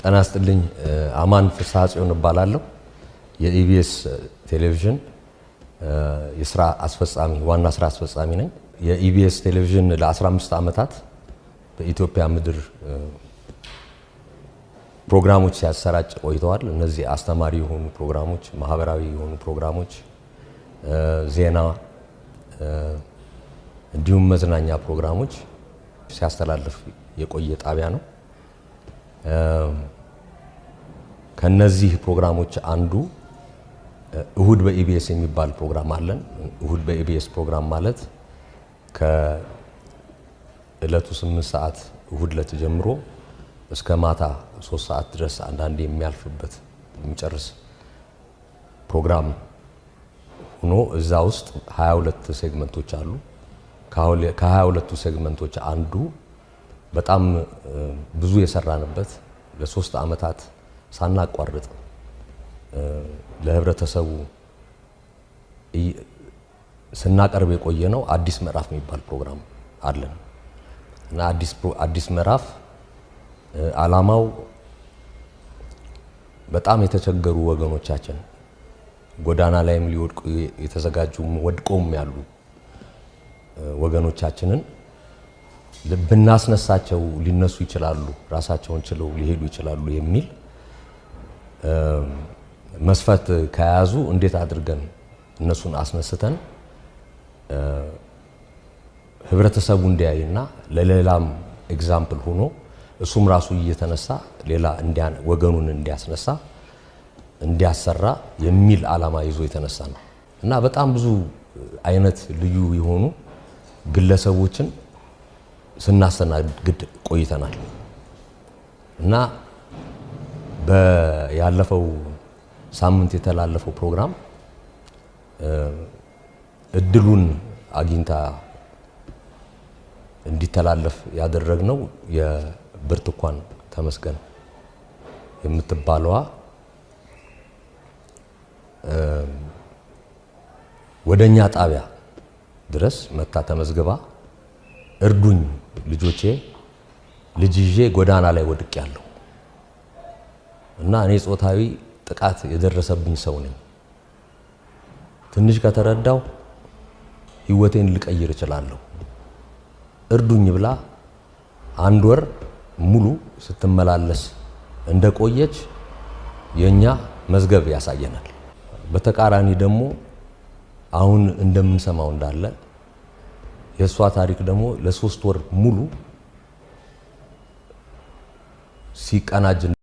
ጤና ይስጥልኝ። አማን ፍስሐ ጽዮን እባላለሁ። የኢቢኤስ ቴሌቪዥን የስራ አስፈጻሚ ዋና ስራ አስፈጻሚ ነኝ። የኢቢኤስ ቴሌቪዥን ለ15 ዓመታት በኢትዮጵያ ምድር ፕሮግራሞች ሲያሰራጭ ቆይተዋል። እነዚህ አስተማሪ የሆኑ ፕሮግራሞች፣ ማህበራዊ የሆኑ ፕሮግራሞች፣ ዜና እንዲሁም መዝናኛ ፕሮግራሞች ሲያስተላልፍ የቆየ ጣቢያ ነው። ከነዚህ ፕሮግራሞች አንዱ እሁድ በኢቢኤስ የሚባል ፕሮግራም አለን። እሁድ በኢቢኤስ ፕሮግራም ማለት ከእለቱ 8 ሰዓት እሁድ ዕለት ጀምሮ እስከ ማታ 3 ሰዓት ድረስ አንዳንዴ የሚያልፍበት የሚጨርስ ፕሮግራም ሆኖ እዛ ውስጥ 22 ሴግመንቶች አሉ። ከ22ቱ ሴግመንቶች አንዱ በጣም ብዙ የሰራንበት ለ3 ዓመታት ሳናቋርጥ ለህብረተሰቡ ስናቀርብ የቆየ ነው። አዲስ ምዕራፍ የሚባል ፕሮግራም አለን እና አዲስ ምዕራፍ ዓላማው በጣም የተቸገሩ ወገኖቻችን ጎዳና ላይም ሊወድቁ የተዘጋጁ ወድቀውም ያሉ ወገኖቻችንን ብናስነሳቸው ሊነሱ ይችላሉ፣ ራሳቸውን ችለው ሊሄዱ ይችላሉ የሚል መስፈርት ከያዙ እንዴት አድርገን እነሱን አስነስተን ህብረተሰቡ እንዲያይና ለሌላም ኤግዛምፕል ሆኖ እሱም ራሱ እየተነሳ ሌላ ወገኑን እንዲያስነሳ እንዲያሰራ የሚል ዓላማ ይዞ የተነሳ ነው እና በጣም ብዙ አይነት ልዩ የሆኑ ግለሰቦችን ስናስተናግድ ቆይተናል እና ያለፈው ሳምንት የተላለፈው ፕሮግራም እድሉን አግኝታ እንዲተላለፍ ያደረግነው የብርቱካን ተመስገን የምትባለዋ ወደኛ ጣቢያ ድረስ መታ ተመዝግባ እርዱኝ ልጆቼ ልጅ ይዤ ጎዳና ላይ ወድቄያለሁ እና እኔ ጾታዊ ጥቃት የደረሰብኝ ሰው ነኝ፣ ትንሽ ከተረዳው ህይወቴን ልቀይር እችላለሁ፣ እርዱኝ ብላ 1 ወር ሙሉ ስትመላለስ እንደቆየች የኛ መዝገብ ያሳየናል። በተቃራኒ ደግሞ አሁን እንደምንሰማው እንዳለ የሷ ታሪክ ደግሞ ለ3 ወር ሙሉ ሲቀናጅ